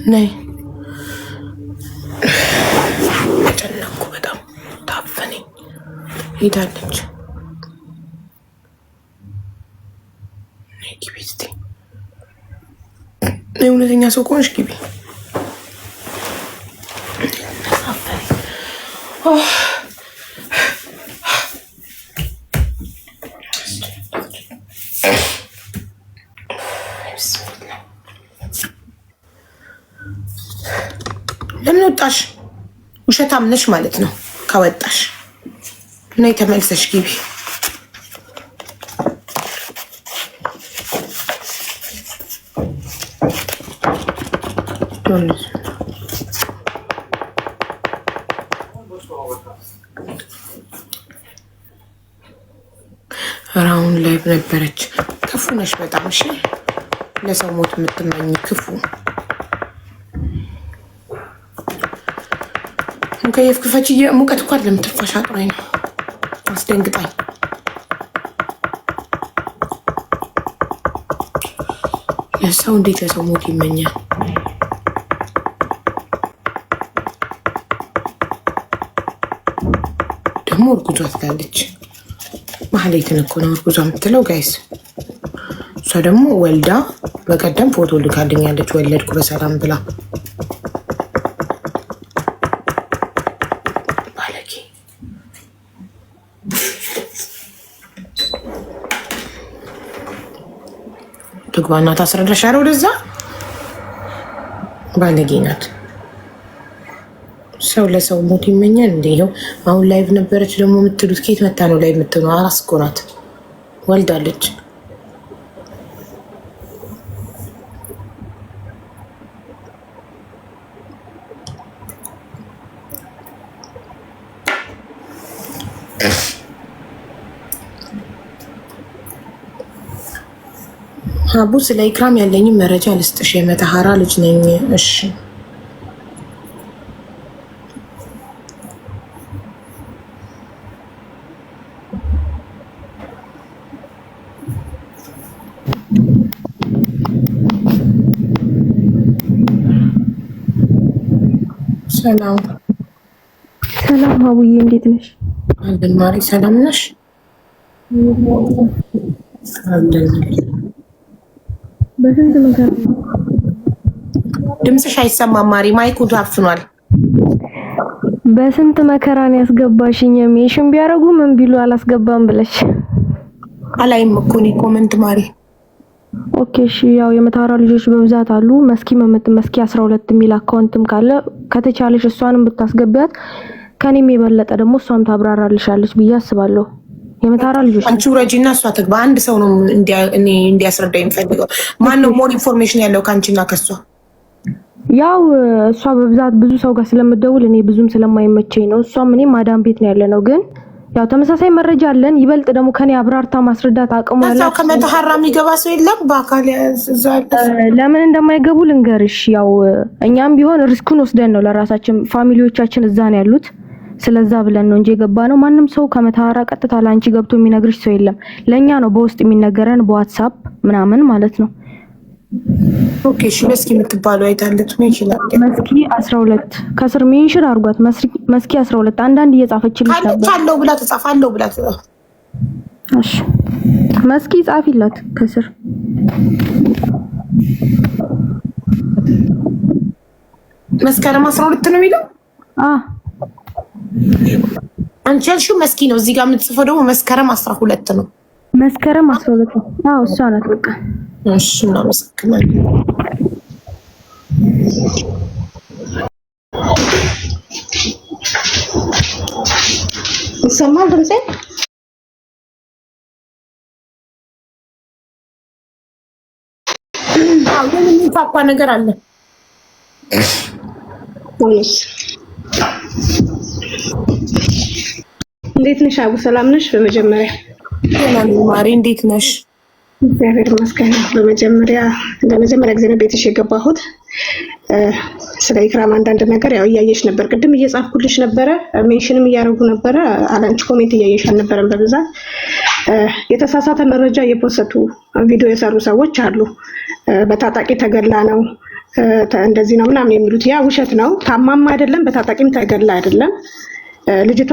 ነይ ጨነኩ በጣም ታፈነኝ። ሄዳለች። ነይ ግቢ እስቲ። ነይ እውነተኛ ሰው ከሆንሽ ግቢ። ለምን ወጣሽ? ውሸታም ነሽ ማለት ነው። ከወጣሽ ነይ ተመልሰሽ ግቢ። አሁን ላይ ነበረች። ክፉ ነሽ በጣም እሺ። ለሰው ሞት የምትመኝ ክፉ። ሙከየፍ ክፈች። ሙቀት እኮ አይደለም ትንፋሽ አጥሮኝ ነው አስደንግጣኝ። ለሰው እንዴት ለሰው ሞት ይመኛል? ደግሞ እርጉዟ ትላለች። ማህሌትን እኮ ነው እርጉዟ የምትለው ጋይስ። እሷ ደግሞ ወልዳ በቀደም ፎቶ ልካልኛለች ወለድኩ በሰላም ብላ። ባለጌ ትግባና ታስረዳሽ። ኧረ ወደዛ ባለጌ ናት። ሰው ለሰው ሞት ይመኛል እንዴ? ይኸው አሁን ላይቭ ነበረች ደግሞ የምትሉት ከየት መታ ነው ላይ የምትለው? አራስ እኮ ናት ወልዳለች። አቡ ስለ ኢክራም ያለኝም መረጃ ልስጥሽ። የመተሃራ ልጅ ነኝ። እሺ ሰላም ሰላም አቡዬ እንዴት ነሽ? አለን ማሪ ሰላም ነሽ? አለን። በስንት መከራ ድምፅሽ አይሰማም ማሪ፣ ማይኩ ታፍኗል። በስንት መከራን ያስገባሽኝ። ሜሽን ቢያረጉ ምን ቢሉ አላስገባም ብለሽ አላይም እኮ እኔ ኮመንት ማሪ። ኦኬ እሺ። ያው የመታራ ልጆች በብዛት አሉ። መስኪ 12 የሚል አካውንትም ካለ ከተቻለሽ እሷንም ብታስገቢያት ከኔም የበለጠ ደግሞ እሷም ታብራራልሻለች ብዬ አስባለሁ። የመታራ ልጆች አንቺ ረጂና እሷ ተግባ አንድ ሰው ነው እኔ እንዲያስረዳ የሚፈልገው። ማን ነው ሞር ኢንፎርሜሽን ያለው ካንቺና ከሷ? ያው እሷ በብዛት ብዙ ሰው ጋር ስለምደውል እኔ ብዙም ስለማይመቸኝ ነው። እሷም እኔም ማዳም ቤት ነው ያለነው፣ ግን ያው ተመሳሳይ መረጃ አለን። ይበልጥ ደግሞ ከኔ አብራርታ ማስረዳት አቅሙ ያለው ታው ከመተሃራ የሚገባ ሰው የለም በአካል ያዛል። ለምን እንደማይገቡ ልንገርሽ። ያው እኛም ቢሆን ሪስኩን ወስደን ነው ለራሳችን ፋሚሊዎቻችን እዛ ነው ያሉት። ስለዛ ብለን ነው እንጂ የገባ ነው። ማንም ሰው ከመተሃራ ቀጥታ ላንቺ ገብቶ የሚነግርሽ ሰው የለም። ለኛ ነው በውስጥ የሚነገረን በዋትስአፕ ምናምን ማለት ነው። ኦኬ እሺ። መስኪ የምትባለው አይታለች ምን ይችላል? መስኪ 12 ከስር ሜንሽን አርጓት። መስኪ 12 አንዳንድ እየጻፈችልሽ ነበር። አለው ብላ ተጻፋለው ብላ ተጻፈ። እሺ መስኪ ጻፊላት ከስር። መስከረም 12 ነው የሚለው። አንቺ ያልሽው መስኪ ነው። እዚህ ጋር የምትጽፈው ደግሞ መስከረም 12 ነው። መስከረም 12 ነው። አዎ እሷ ናት በቃ። እሺ እናመሰግናለን። ይሰማል ድምጼ? አዎ የሚፋፋ ነገር አለ። እንዴት ነሽ አቡ? ሰላም ነሽ? በመጀመሪያ ሰላም ማሪ፣ እንዴት ነሽ? እግዚአብሔር ይመስገን። ለመጀመሪያ ጊዜ ነው ቤትሽ የገባሁት። ስለ ኢክራም አንዳንድ ነገር ያው እያየሽ ነበር። ቅድም እየጻፍኩልሽ ነበረ፣ ሜንሽንም እያደረጉ ነበረ። አላንቺ ኮሜንት እያየሽ አልነበረም በብዛት። የተሳሳተ መረጃ የፖስቱ ቪዲዮ የሰሩ ሰዎች አሉ። በታጣቂ ተገላ ነው እንደዚህ ነው ምናምን የሚሉት ያ ውሸት ነው። ታማማ አይደለም፣ በታጣቂም ተገላ አይደለም። ልጅቷ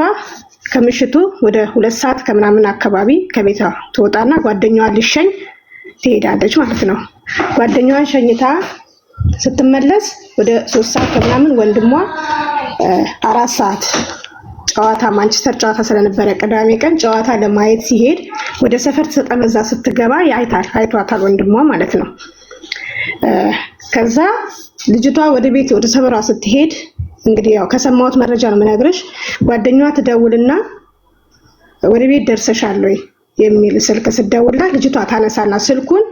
ከምሽቱ ወደ 2 ሰዓት ከምናምን አካባቢ ከቤቷ ትወጣና ጓደኛዋን ልሸኝ ትሄዳለች ማለት ነው። ጓደኛዋን ሸኝታ ስትመለስ ወደ 3 ሰዓት ከምናምን ወንድሟ 4 ሰዓት ጨዋታ ማንቸስተር ጨዋታ ስለነበረ ቅዳሜ ቀን ጨዋታ ለማየት ሲሄድ ወደ ሰፈር ተጠመዛ ስትገባ አይቷታል ወንድሟ ማለት ነው። ከዛ ልጅቷ ወደ ቤት ወደ ሰፈሯ ስትሄድ እንግዲህ ያው ከሰማሁት መረጃ ነው የምነግርሽ። ጓደኛዋ ትደውልና ወደ ቤት ደርሰሻል ወይ የሚል ስልክ ስትደውልላት ልጅቷ ታነሳና ስልኩን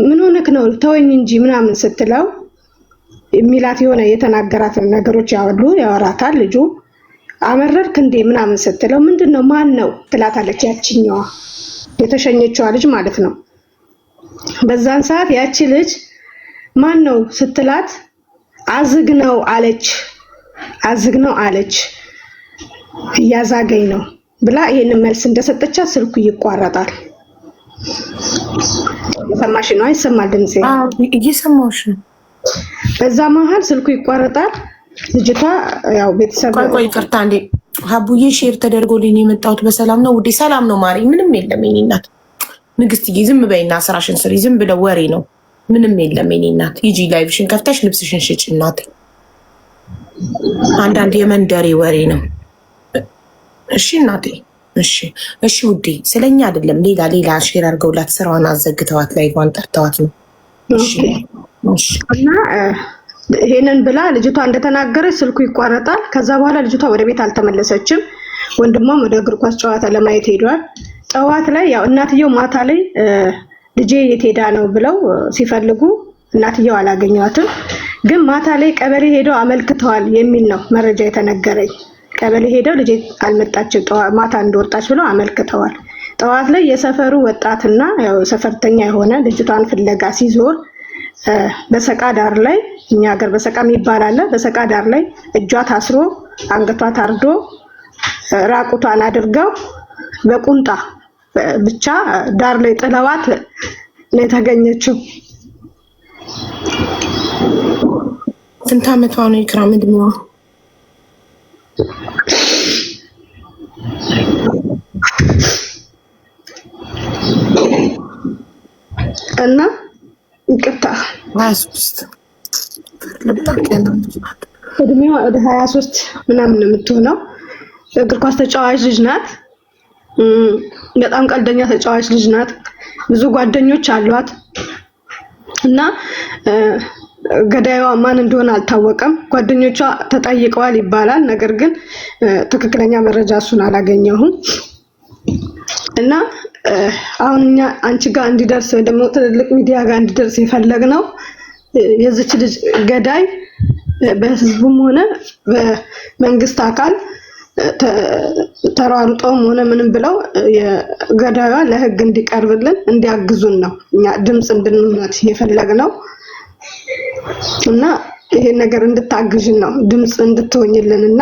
ምን ሆነክ ነው ተወኝ እንጂ ምናምን ስትለው የሚላት የሆነ የተናገራት ነገሮች ያወራታል። ልጁ አመረርክ እንዴ ምናምን ስትለው ምንድነው ማን ነው ትላታለች። ያቺኛዋ የተሸኘችዋ ልጅ ማለት ነው። በዛን ሰዓት ያቺ ልጅ ማን ነው ስትላት አዝግነው አለች እያዛገኝ ነው ብላ ይሄንን መልስ እንደሰጠቻት ስልኩ ይቋረጣል። ሰማሽ ነው? አይሰማል ድምጼ? እየሰማሁሽ ነው። በዛ መሀል ስልኩ ይቋረጣል። ልጅቷ ያው ቤተሰብ ቆይ ይቅርታ እንዴ ሀቡዬ ሼር ተደርጎልኝ የመጣሁት በሰላም ነው ውዴ? ሰላም ነው ማሪ፣ ምንም የለም የኔ እናት። ንግስትዬ ዝም በይና ስራሽን ስሪ። ዝም ብለው ወሬ ነው፣ ምንም የለም የኔ እናት። ሂጂ ላይቭሽን ከፍተሽ ልብስሽን ሽጭ እናቴ። አንዳንድ የመንደሬ ወሬ ነው። እሺ እናቴ፣ እሺ ውዴ። ስለኛ አይደለም ሌላ ሼር አድርገውላት ስራዋን አዘግተዋት ላይቫን ጠርተዋት ነው። እና ይሄንን ብላ ልጅቷ እንደተናገረች ስልኩ ይቋረጣል። ከዛ በኋላ ልጅቷ ወደ ቤት አልተመለሰችም። ወንድሟም ወደ እግር ኳስ ጨዋታ ለማየት ሄዷል። ጠዋት ላይ ያው እናትየው ማታ ላይ ልጄ የት ሄዳ ነው ብለው ሲፈልጉ እናትየው አላገኟትም። ግን ማታ ላይ ቀበሌ ሄደው አመልክተዋል የሚል ነው መረጃ የተነገረኝ። ቀበሌ ሄደው ልጄ አልመጣችም ማታ እንደወጣች ብለው አመልክተዋል። ጠዋት ላይ የሰፈሩ ወጣትና ያው ሰፈርተኛ የሆነ ልጅቷን ፍለጋ ሲዞር በሰቃ ዳር ላይ እኛ ሀገር በሰቃ የሚባል አለ። በሰቃ ዳር ላይ እጇ ታስሮ አንገቷ ታርዶ ራቁቷን አድርገው በቁምጣ ብቻ ዳር ላይ ጥለዋት ነው የተገኘችው። ስንት ዓመቷ ነው ኢክራም እድሜዋ? እና ይቅርታ 23 እድሜዋ ወደ 23 ምናምን የምትሆነው እግር ኳስ ተጫዋች ልጅ ናት። በጣም ቀልደኛ ተጫዋች ልጅ ናት። ብዙ ጓደኞች አሏት እና ገዳይዋ ማን እንደሆነ አልታወቀም። ጓደኞቿ ተጠይቀዋል ይባላል። ነገር ግን ትክክለኛ መረጃ እሱን አላገኘሁም። እና አሁን እኛ አንቺ ጋር እንዲደርስ ወይ ደግሞ ትልልቅ ሚዲያ ጋር እንዲደርስ የፈለግነው የዚች ልጅ ገዳይ በህዝቡም ሆነ በመንግስት አካል ተሯሩጠውም ሆነ ምንም ብለው የገዳይዋ ለህግ እንዲቀርብልን እንዲያግዙን ነው እኛ ድምጽ እንድንሆናት የፈለግነው። እና ይሄን ነገር እንድታግዥን ነው ድምጽ እንድትሆኝልንና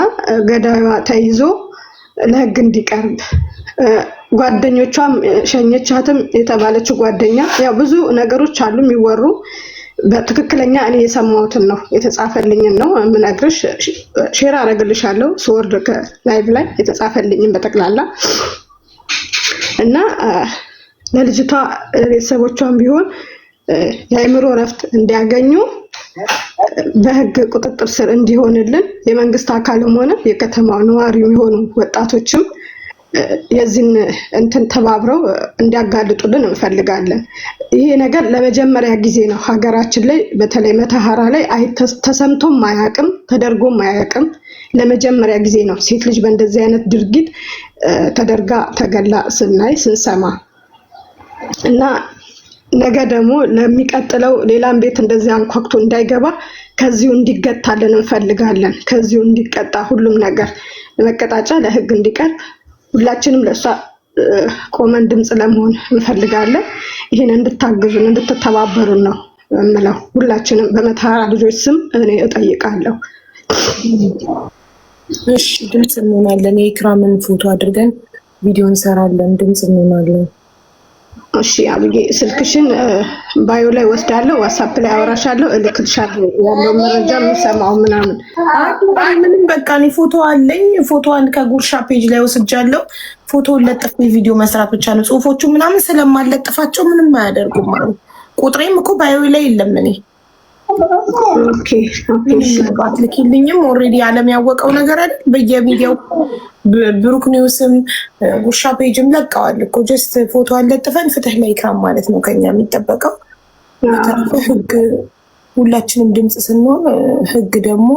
ገዳይዋ ተይዞ ለህግ እንዲቀርብ። ጓደኞቿም ሸኘቻትም የተባለችው ጓደኛ ያው ብዙ ነገሮች አሉ የሚወሩ። በትክክለኛ እኔ የሰማሁትን ነው የተጻፈልኝን ነው የምነግርሽ። ሼር አደርግልሻለሁ ስወርድ ከላይቭ ላይ የተጻፈልኝን በጠቅላላ። እና ለልጅቷ ቤተሰቦቿም ቢሆን የአእምሮ እረፍት እንዲያገኙ በህግ ቁጥጥር ስር እንዲሆንልን የመንግስት አካልም ሆነ የከተማው ነዋሪ የሚሆኑ ወጣቶችም የዚህን እንትን ተባብረው እንዲያጋልጡልን እንፈልጋለን። ይሄ ነገር ለመጀመሪያ ጊዜ ነው ሀገራችን ላይ በተለይ መተሃራ ላይ ተሰምቶም ማያቅም ተደርጎም ማያቅም። ለመጀመሪያ ጊዜ ነው ሴት ልጅ በእንደዚህ አይነት ድርጊት ተደርጋ ተገላ ስንሰማ እና ነገ ደግሞ ለሚቀጥለው ሌላም ቤት እንደዚህ አንኳክቶ እንዳይገባ ከዚሁ እንዲገታልን እንፈልጋለን። ከዚሁ እንዲቀጣ ሁሉም ነገር ለመቀጣጫ ለህግ እንዲቀርብ ሁላችንም ለሷ ቆመን ድምጽ ለመሆን እንፈልጋለን። ይሄን እንድታግዙን እንድትተባበሩን ነው የምለው። ሁላችንም በመተሃራ ልጆች ስም እኔ እጠይቃለሁ። እሺ ድምጽ እንሆናለን። የኢክራምን ፎቶ አድርገን ቪዲዮ እንሰራለን። ድምጽ እንሆናለን። እሺ አብዬ ስልክሽን ባዮ ላይ ወስዳለሁ፣ ዋትስአፕ ላይ አወራሻለሁ፣ እልክልሻለሁ ያለው መረጃ የምሰማው ምናምን። ምንም በቃ እኔ ፎቶ አለኝ። ፎቶዋን ከጉርሻ ፔጅ ላይ ወስጃለሁ። ፎቶውን ለጥፍ ቪዲዮ መስራት ብቻ ነው። ጽሁፎቹ ምናምን ስለማለጥፋቸው ምንም አያደርጉም ማለት። ቁጥሬም እኮ ባዮ ላይ የለም። እኔ ባትልኪልኝም ኦልሬዲ ዓለም ያወቀው ነገር አይደል? በየሚዲያው ብሩክ ኒውስም ጉርሻ ፔጅም ለቀዋል እኮ። ጀስት ፎቶ አለጥፈን ፍትህ ለኢክራም ማለት ነው ከኛ የሚጠበቀው። ህግ ሁላችንም ድምፅ ስንሆን ህግ ደግሞ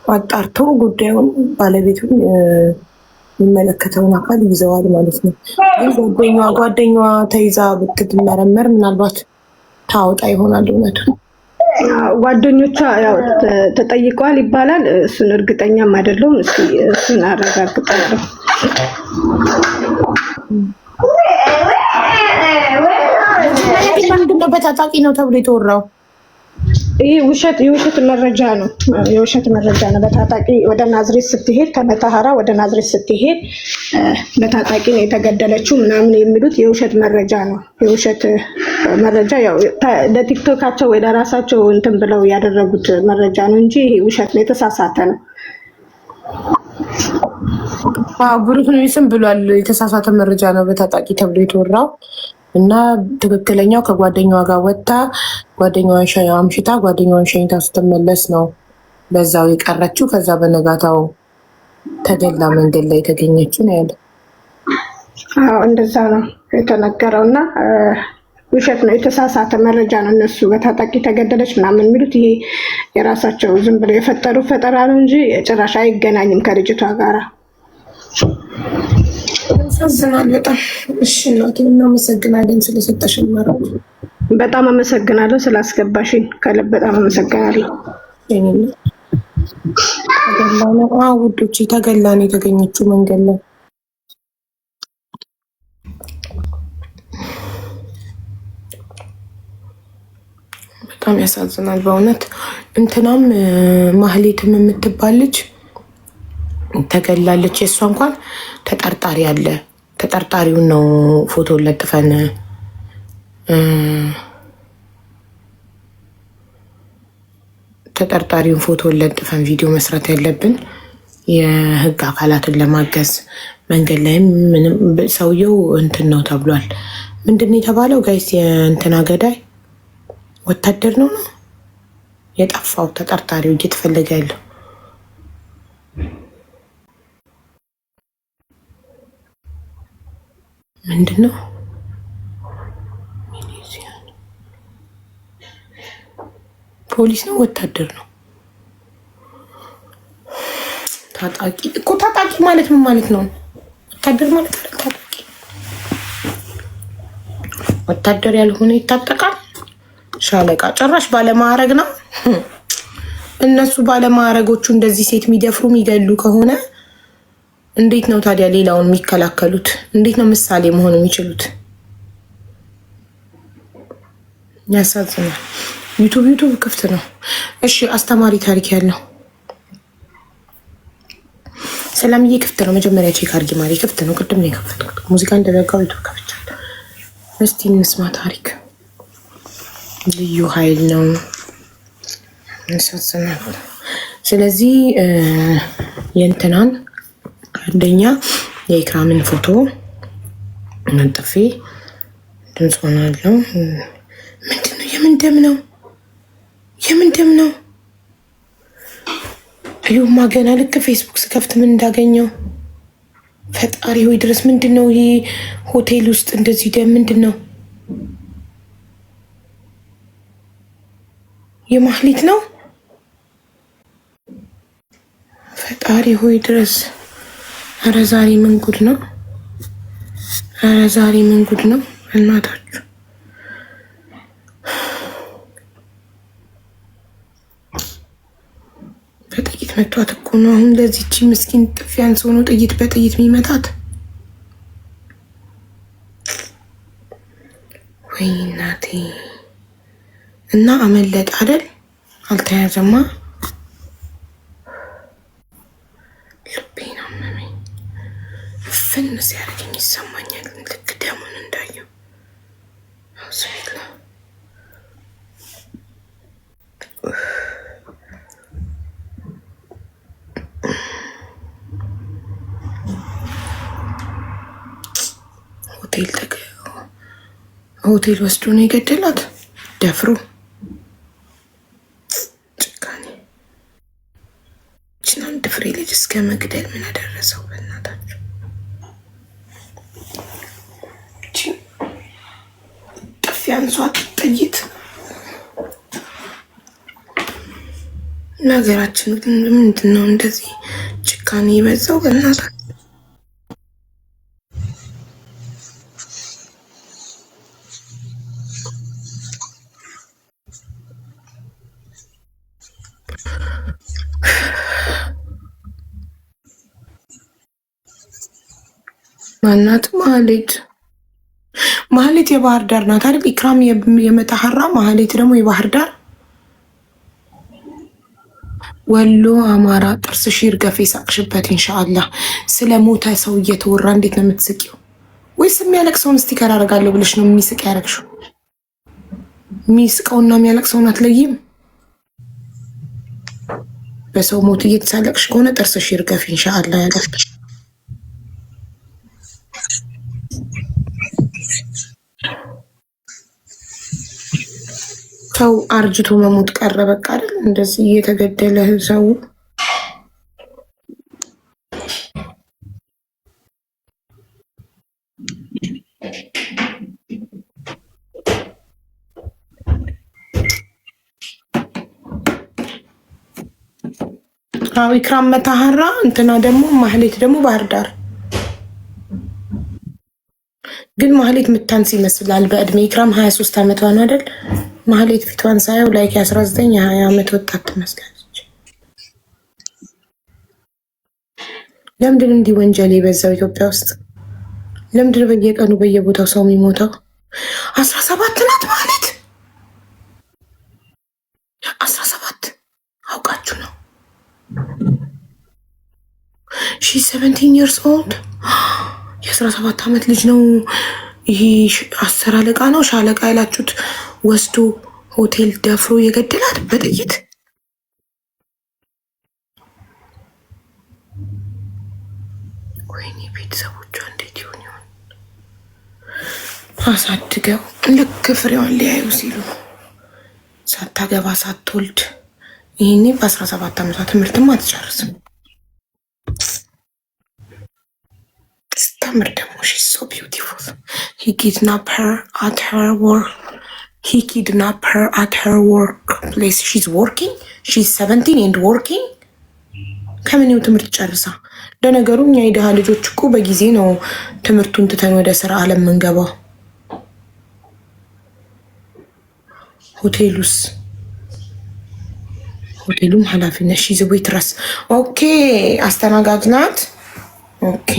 አጣርቶ ጉዳዩን ባለቤቱን የሚመለከተውን አካል ይዘዋል ማለት ነው። ግን ጓደኛዋ ተይዛ ብትመረመር ምናልባት ታወጣ ይሆናል እውነቱን። ጓደኞቿ ያው ተጠይቀዋል ይባላል። እሱን እርግጠኛም አይደለሁም። እስኪ እሱን አረጋግጣለሁ። ምንድነው በታጣቂ ነው ተብሎ የተወራው? ይህ የውሸት መረጃ ነው። የውሸት መረጃ ነው። በታጣቂ ወደ ናዝሬት ስትሄድ ከመታሃራ ወደ ናዝሬት ስትሄድ በታጣቂ ነው የተገደለችው ምናምን የሚሉት የውሸት መረጃ ነው። የውሸት መረጃ ያው ለቲክቶካቸው ወይ ለራሳቸው እንትን ብለው ያደረጉት መረጃ ነው እንጂ ውሸት ነው፣ የተሳሳተ ነው። ብሩክ ኒውስም ብሏል የተሳሳተ መረጃ ነው በታጣቂ ተብሎ የተወራው እና ትክክለኛው ከጓደኛዋ ጋር ወጥታ ጓደኛዋን አምሽታ ጓደኛዋን ሸኝታ ስትመለስ ነው በዛው የቀረችው። ከዛ በነጋታው ተገላ መንገድ ላይ የተገኘችው ነው ያለ። አዎ እንደዛ ነው የተነገረው እና ውሸት ነው፣ የተሳሳተ መረጃ ነው። እነሱ በታጣቂ ተገደለች ምናምን የሚሉት ይሄ የራሳቸው ዝም ብለው የፈጠሩ ፈጠራ ነው እንጂ ጭራሽ አይገናኝም ከልጅቷ ጋራ። ያሳዝናል በጣም። እሺ እናቴ እናመሰግናለን ስለሰጠሽን መረጃ። በጣም አመሰግናለሁ ስላስገባሽኝ፣ ከልብ በጣም አመሰግናለሁ። ውዶች ተገላ ነው የተገኘችው መንገድ ላይ። በጣም ያሳዝናል በእውነት። እንትናም ማህሌትም የምትባል ልጅ ተገላለች። የእሷ እንኳን ተጠርጣሪ አለ። ተጠርጣሪውን ነው ፎቶ ለጥፈን ተጠርጣሪውን ፎቶ ለጥፈን ቪዲዮ መስራት ያለብን የህግ አካላትን ለማገዝ። መንገድ ላይም ምንም ሰውየው እንትን ነው ተብሏል። ምንድን ነው የተባለው ጋይስ? የእንትና ገዳይ ወታደር ነው የጠፋው ተጠርጣሪው እየተፈለገ ያለው ምንድን ነው? ፖሊስ ነው ወታደር ነው? ታጣቂ እኮ። ታጣቂ ማለት ምን ማለት ነው? ወታደር ማለት ታጣቂ። ወታደር ያልሆነ ይታጠቃል። ሻለቃ ጭራሽ ባለማዕረግ ነው። እነሱ ባለማዕረጎቹ እንደዚህ ሴት የሚደፍሩ የሚገሉ ከሆነ እንዴት ነው ታዲያ ሌላውን የሚከላከሉት? እንዴት ነው ምሳሌ መሆን የሚችሉት? ያሳዝናል። ዩቱብ ክፍት ነው። እሺ አስተማሪ ታሪክ ያለው ሰላምዬ ክፍት ነው። መጀመሪያ ቼክ አድርጊ ማሪ። ክፍት ነው። ቅድም ነው የከፈትኩት። ሙዚቃ እንደዘጋው ዩቱብ ከፍቻለሁ። እስቲ እንስማ ታሪክ። ልዩ ኃይል ነው። ያሳዝናል። ስለዚህ የእንትናን አንደኛ የኢክራምን ፎቶ መንጠፌ ድምፅ ሆናለው። ምንድነው? የምን ደም ነው? የምን ደም ነው? ይሁማ ገና ልክ ፌስቡክ ስከፍት ምን እንዳገኘው ፈጣሪ ሆይ ድረስ። ምንድን ነው ይሄ? ሆቴል ውስጥ እንደዚህ ደም ምንድን ነው? የማህሌት ነው? ፈጣሪ ሆይ ድረስ። ኧረ ዛሬ ምን ጉድ ነው? ኧረ ዛሬ ምን ጉድ ነው? እናታችሁ በጥይት መቷት እኮ ነው። አሁን ለዚህቺ ምስኪን ጥፊያን ሰው ነው ጥይት በጥይት የሚመታት? ወይ እናቴ። እና አመለጥ አይደል? አልተያዘማ። ልቤ ነው መመኝ ፍን ሲያደርገኝ ይሰማኛል። ልክ ደሙን እንዳየው ሆቴል ወስዶ ነው የገደላት ደፍሮ። ጭካኔ! ይህችን አንድ ፍሬ ልጅ እስከ መግደል ምን አደረሰው? በእናታችሁ ጥፊ አንሷት ጥይት። ነገራችን ግን ምንድን ነው እንደዚህ ጭካኔ የበዛው? በእናታችሁ ማናት? ማህሌት የባህር ዳር ናት አይደል? ኢክራም የመተሐራ ማህሌት ደግሞ የባህር ዳር። ወሎ አማራ ጥርስሽ ይርገፍ የሳቅሽበት። ኢንሻአላህ ስለ ሞተ ሰው እየተወራ እንዴት ነው የምትስቂው? ወይስ የሚያለቅሰውን ስቲከር አደርጋለሁ ብለሽ ነው የሚስቅ ያደረግሽው? የሚስቀውና የሚያለቅሰውን አትለይም። በሰው ሞት እየተሳለቅሽ ከሆነ ጥርስሽ ይርገፍ ኢንሻአላህ ያለሽ። ሰው አርጅቶ መሞት ቀረ በቃ አይደል? እንደዚህ እየተገደለ ሰው ኢክራም መተሐራ እንትና ደግሞ ማህሌት ደግሞ ባህር ዳር። ግን ማህሌት ምታንስ ይመስላል በእድሜ። ኢክራም 23 ዓመቷ ነው አይደል? ማህሌት ፊቷን ሳየው ላይክ 19 20 ዓመት ወጣት ትመስላለች። ለምንድን እንዲህ ወንጀል የበዛው ኢትዮጵያ ውስጥ? ለምንድን በየቀኑ በየቦታው ሰው የሚሞተው? 17 ናት ማለት 17 አውቃችሁ ነው። ሺ 17 years old የ17 ዓመት ልጅ ነው። ይሄ 10 አለቃ ነው ሻለቃ ያላችሁት ወስዶ ሆቴል ደፍሮ የገደላት በጥይት። ወይኔ ቤተሰቦቿ እንዴት ይሆን? አሳድገው ልክ ፍሬዋን ሊያዩ ሲሉ ሳታገባ ሳትወልድ ይህኔ በ17 ዓመቷ ትምህርትም አትጨርስም። ስታምር ደግሞ she's so beautiful. He kidnapped her at her workplace. She's working. She's 17 and working. ከምንው ትምህርት ጨርሳ? ለነገሩ እኛ የደሃ ልጆች እኮ በጊዜ ነው ትምህርቱን ትተን ወደ ስራ ዓለም የምንገባው። ሆቴሉም ኃላፊነት she's a waitress. ኦኬ አስተናጋጅ ናት። ኦኬ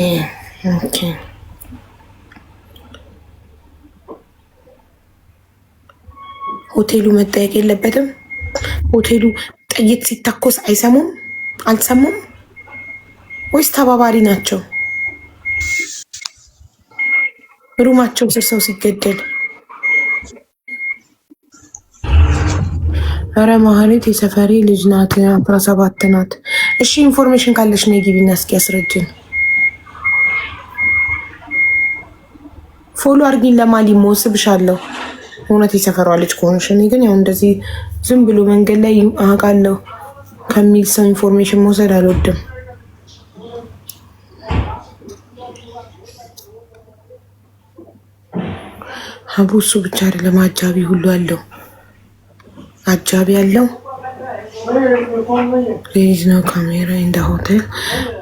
ሆቴሉ መጠየቅ የለበትም። ሆቴሉ ጥይት ሲተኮስ አልሰሙም ወይስ ተባባሪ ናቸው? ሩማቸው ስር ሰው ሲገደል ኧረ ማህሌት የሰፈሬ ልጅ ናት 17 ናት። እሺ ኢንፎርሜሽን ካለሽ ነው ግቢና እስኪ ያስረጅን። ፎሎ አርጊን ለማሊሞ ስብሻለሁ። እውነት የሰፈሯ ልጅ ከሆንሽ። እኔ ግን ያው እንደዚህ ዝም ብሎ መንገድ ላይ አውቃለሁ ከሚል ሰው ኢንፎርሜሽን መውሰድ አልወድም። አቡሱ ብቻ አይደለም አጃቢ ሁሉ አለው። አጃቢ ያለው ሌሊት ነው ካሜራ እንደ ሆቴል።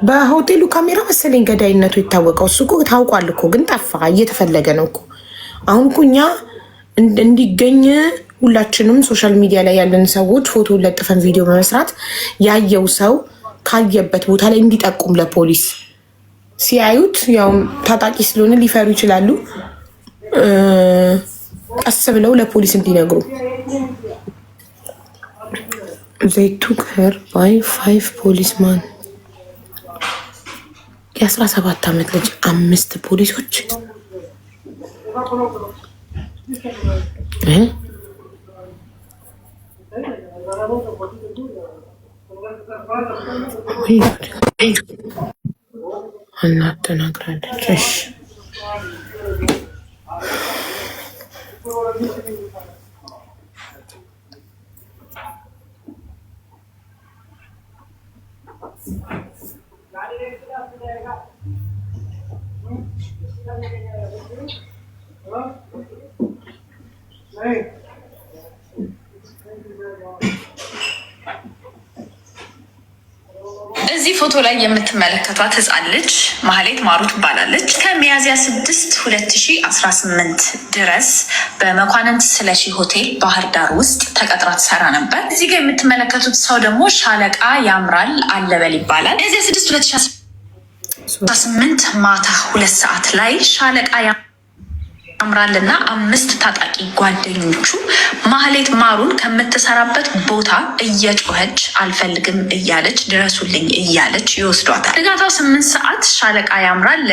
በሆቴሉ ካሜራ መሰለኝ ገዳይነቱ የታወቀው። እሱ እኮ ታውቋል እኮ ግን ጠፋ። እየተፈለገ ነው እኮ አሁን እኮ እኛ እንዲገኝ ሁላችንም ሶሻል ሚዲያ ላይ ያለን ሰዎች ፎቶ ለጥፈን ቪዲዮ በመስራት ያየው ሰው ካየበት ቦታ ላይ እንዲጠቁም ለፖሊስ ሲያዩት፣ ያው ታጣቂ ስለሆነ ሊፈሩ ይችላሉ። ቀስ ብለው ለፖሊስ እንዲነግሩ they took her by 5 policemen. የ17 ዓመት ልጅ 5 ፖሊሶች እናት ተናግራለች። እዚህ ፎቶ ላይ የምትመለከቷት ህፃን ልጅ ማህሌት ማሩ ትባላለች። ከሚያዝያ 6 2018 ድረስ በመኳንንት ስለሺ ሆቴል ባህር ዳር ውስጥ ተቀጥራ ትሰራ ነበር። እዚህ ጋር የምትመለከቱት ሰው ደግሞ ሻለቃ ያምራል አለበል ይባላል። ሚያዝያ 6 2018 ማታ 2 ሰዓት ላይ ሻለቃ ያምራልና 5 ታጣቂ ጓደኞቹ ማህሌት ማሩን ከምትሰራበት ቦታ እየጮኸች አልፈልግም እያለች ድረሱልኝ እያለች ይወስዷታል። ንጋታው 8 ሰዓት ሻለቃ ያምራል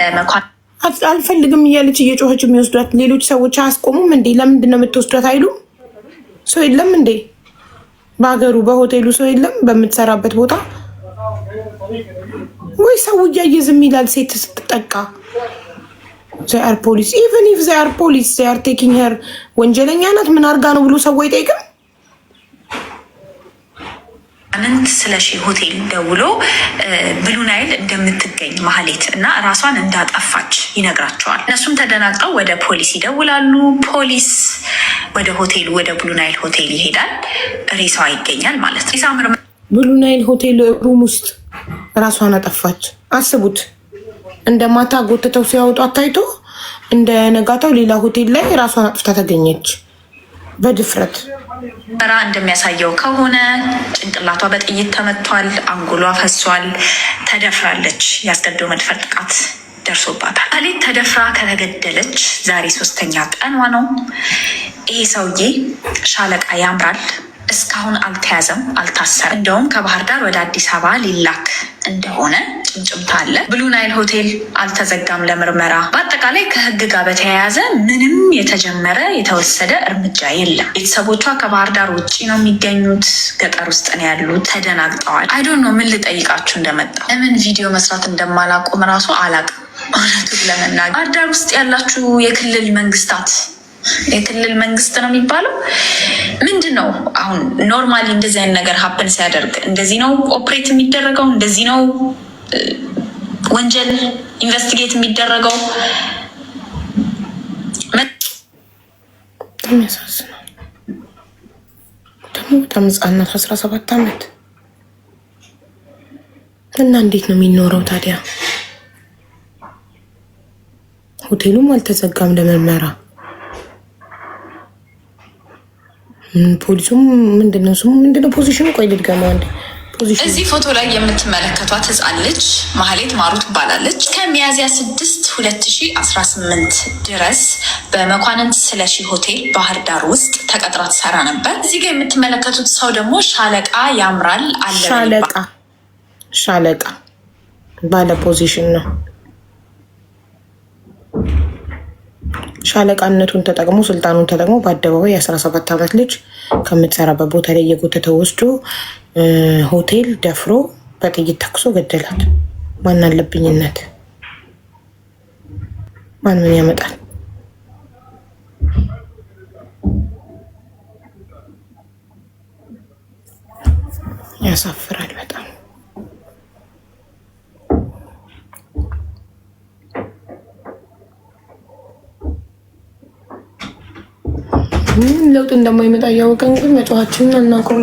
አልፈልግም እያለች እየጮኸች የሚወስዷት ሌሎች ሰዎች አያስቆሙም እንዴ? ለምንድን ነው የምትወስዷት አይሉ? ሰው የለም እንዴ በሀገሩ? በሆቴሉ ሰው የለም በምትሰራበት ቦታ? ወይ ሰው እያየ ዝም ይላል ሴት ስትጠቃ? they are police, even if they are police, they are taking her ወንጀለኛ ናት ምን አርጋ ነው ብሎ ሰው አይጠይቅም? አንንት ስለሺ ሆቴል ደውሎ ብሉ ናይል እንደምትገኝ ማህሌት እና ራሷን እንዳጠፋች ይነግራቸዋል። እነሱም ተደናግጠው ወደ ፖሊስ ይደውላሉ። ፖሊስ ወደ ሆቴሉ ወደ ብሉ ናይል ሆቴል ይሄዳል። ሬሳዋ ይገኛል ማለት ነው። ብሉ ናይል ሆቴል ሩም ውስጥ ራሷን አጠፋች። አስቡት። እንደ ማታ ጎትተው ሲያወጧት ታይቶ እንደ ነጋታው ሌላ ሆቴል ላይ ራሷን አጥፍታ ተገኘች በድፍረት። በራ እንደሚያሳየው ከሆነ ጭንቅላቷ በጥይት ተመቷል፣ አንጎሏ ፈሷል፣ ተደፍራለች። ያስገድዶ መድፈር ጥቃት ደርሶባታል። ማህሌት ተደፍራ ከተገደለች ዛሬ 3ኛ ቀኗ ነው። ይሄ ሰውዬ ሻለቃ ያምራል እስካሁን አልተያዘም፣ አልታሰረም። እንደውም ከባህር ዳር ወደ አዲስ አበባ ሊላክ እንደሆነ ጭምጭምታ አለ። ብሉ ናይል ሆቴል አልተዘጋም ለምርመራ። በአጠቃላይ ከህግ ጋር በተያያዘ ምንም የተጀመረ የተወሰደ እርምጃ የለም። ቤተሰቦቿ ከባህር ዳር ውጭ ነው የሚገኙት፣ ገጠር ውስጥ ነው ያሉት። ተደናግጠዋል። አይዶን ነው ምን ልጠይቃችሁ እንደመጣ ለምን ቪዲዮ መስራት እንደማላቆም ራሱ አላቅም። እውነቱን ለመናገር ባህር ዳር ውስጥ ያላችሁ የክልል መንግስታት የክልል መንግስት ነው የሚባለው ምንድን ነው? አሁን ኖርማሊ እንደዚህ አይነት ነገር ሀፕን ሲያደርግ እንደዚህ ነው ኦፕሬት የሚደረገው? እንደዚህ ነው ወንጀል ኢንቨስቲጌት የሚደረገው? የሚያሳዝነው ደግሞ በጣም ህጻናት 17 ዓመት እና እንዴት ነው የሚኖረው ታዲያ? ሆቴሉም አልተዘጋም ለምርመራ። ፖሊሱም ምንድነው ስሙ ምንድነው ፖዚሽኑ? ቆይ ልድገመው አንዴ። እዚህ ፎቶ ላይ የምትመለከቷት ህፃን ልጅ ማህሌት ማሩ ትባላለች። ከሚያዝያ 6 2018 ድረስ በመኳንንት ስለሺ ሆቴል ባህር ዳር ውስጥ ተቀጥራ ትሰራ ነበር። እዚህ ጋር የምትመለከቱት ሰው ደግሞ ሻለቃ ያምራል አለበል። ሻለቃ ባለ ፖዚሽን ነው። ሻለቃነቱን ተጠቅሞ ስልጣኑን ተጠቅሞ በአደባባይ የ17 ዓመት ልጅ ከምትሰራበት ቦታ ላይ የጎተተው ወስዶ ሆቴል ደፍሮ በጥይት ተኩሶ ገደላት። ማን አለብኝነት? ማን ምን ያመጣል? ያሳፍራል በጣም። ምን ለውጥ እንደማይመጣ እያወቀን ግን መጫዋችንን አናውቀውም።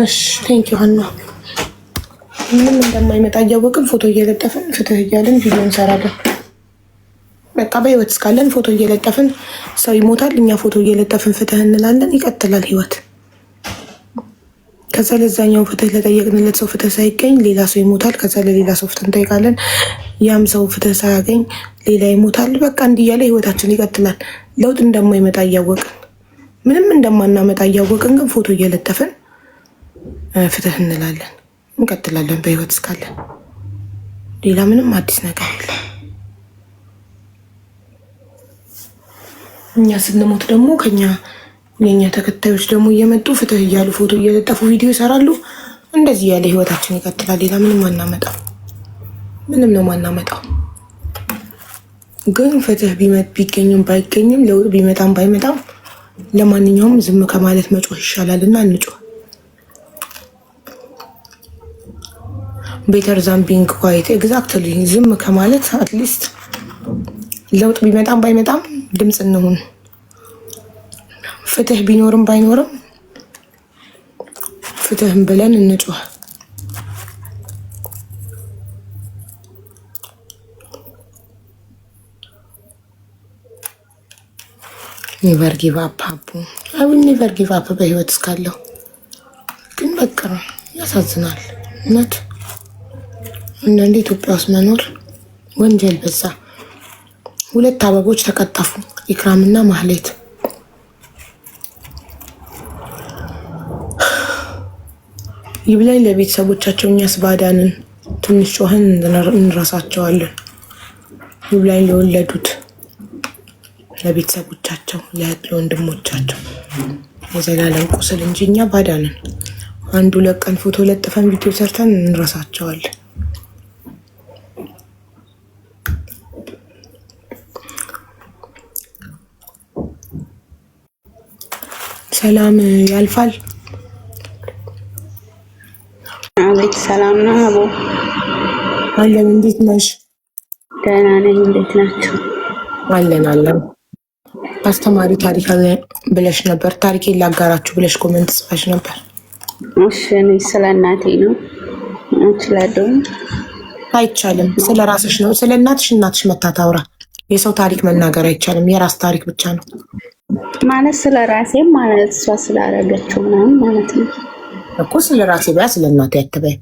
እሺ ቴንክ ዩ ሀና። ምንም እንደማይመጣ እያወቅን ፎቶ እየለጠፍን ፍትህ እያልን ቪዲዮ እንሰራለን። በቃ በህይወት እስካለን ፎቶ እየለጠፍን ሰው ይሞታል፣ እኛ ፎቶ እየለጠፍን ፍትህ እንላለን። ይቀጥላል ህይወት። ከዛ ለዛኛው ፍትህ ለጠየቅንለት ሰው ፍትህ ሳይገኝ ሌላ ሰው ይሞታል። ከዛ ለሌላ ሰው ፍትህ እንጠይቃለን። ያም ሰው ፍትህ ሳያገኝ ሌላ ይሞታል። በቃ እንዲህ እያለ ህይወታችን ይቀጥላል። ለውጥ እንደማይመጣ እያወቅን ምንም እንደማናመጣ እያወቅን ግን ፎቶ እየለጠፍን ፍትህ እንላለን። እንቀጥላለን በህይወት እስካለን። ሌላ ምንም አዲስ ነገር የለም። እኛ ስንሞት ደግሞ የኛ ተከታዮች ደግሞ እየመጡ ፍትህ እያሉ ፎቶ እየለጠፉ ቪዲዮ ይሰራሉ። እንደዚህ ያለ ህይወታችን ይቀጥላል። ሌላ ምንም አናመጣው። ምንም ነው ማናመጣው። ግን ፍትህ ቢገኝም ባይገኝም ለውጥ ቢመጣም ባይመጣም ለማንኛውም ዝም ከማለት መጮህ ይሻላል እና እንጮህ። ቤተር ዛን ቢንግ ኳይት ኤግዛክትሊ። ዝም ከማለት አትሊስት ለውጥ ቢመጣም ባይመጣም ድምፅ እንሁን። ፍትህ ቢኖርም ባይኖርም ፍትህም ብለን እንጮህ። ኔቨር ጊቭ አፕ አቡ አይ ዊል ኔቨር ጊቭ አፕ በህይወት እስካለሁ። ግን በቃ ያሳዝናል እውነት። አንዳንዴ ኢትዮጵያ ውስጥ መኖር ወንጀል በዛ። 2 አበቦች ተቀጠፉ፣ ኢክራምና ማህሌት። ይብላኝ ለቤተሰቦቻቸው። እኛስ ባዳንን ትንሽ ጮኸን እንረሳቸዋለን። ይብላኝ ለወለዱት ለቤተሰቦቻቸው፣ ለወንድሞቻቸው የዘላለም ቁስል እንጂ እኛ ባዳንን 1-2 ቀን ፎቶ ለጥፈን ቪዲዮ ሰርተን እንረሳቸዋለን። ሰላም ያልፋል። አቤት ሰላም ነው አቦ። አለን። እንዴት ነሽ? ደህና ነኝ። እንዴት ናችሁ? አለን። አስተማሪ ታሪክ አለ ብለሽ ነበር። ታሪኬን ላጋራችሁ ብለሽ ኮሜንት ጽፈሽ ነበር። እሺ፣ እኔ ስለ እናቴ ነው እችላለሁ። አይቻልም። ስለ ራስሽ ነው። ስለ እናትሽ መታታውራ። የሰው ታሪክ መናገር አይቻልም። የራስ ታሪክ ብቻ ነው ማለት ስለ ራሴም ማለት እሷ ስላደረገችው ምናምን ማለት ነው እኮ። ስለ ራሴ በያ ስለ እናቴ አትበይ።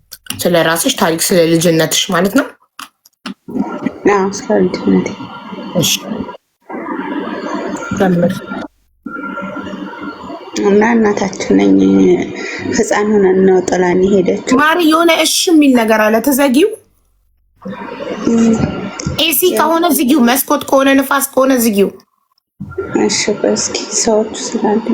ስለ ራስሽ ታሪክ፣ ስለ ልጅነትሽ ማለት ነው። አዎ፣ ስለ ልጅነቴ። እሺ ጀምር። እና እናታችን ነኝ። ህፃን ሆነን ነው ጥላን ሄደችው። ማሪ የሆነ እሺ የሚል ነገር አለ። ተዘጊው። ኤሲ ከሆነ ዝጊው፣ መስኮት ከሆነ ንፋስ ከሆነ ዝጊው። እሺ በስኪ ሰዎች ስላሉ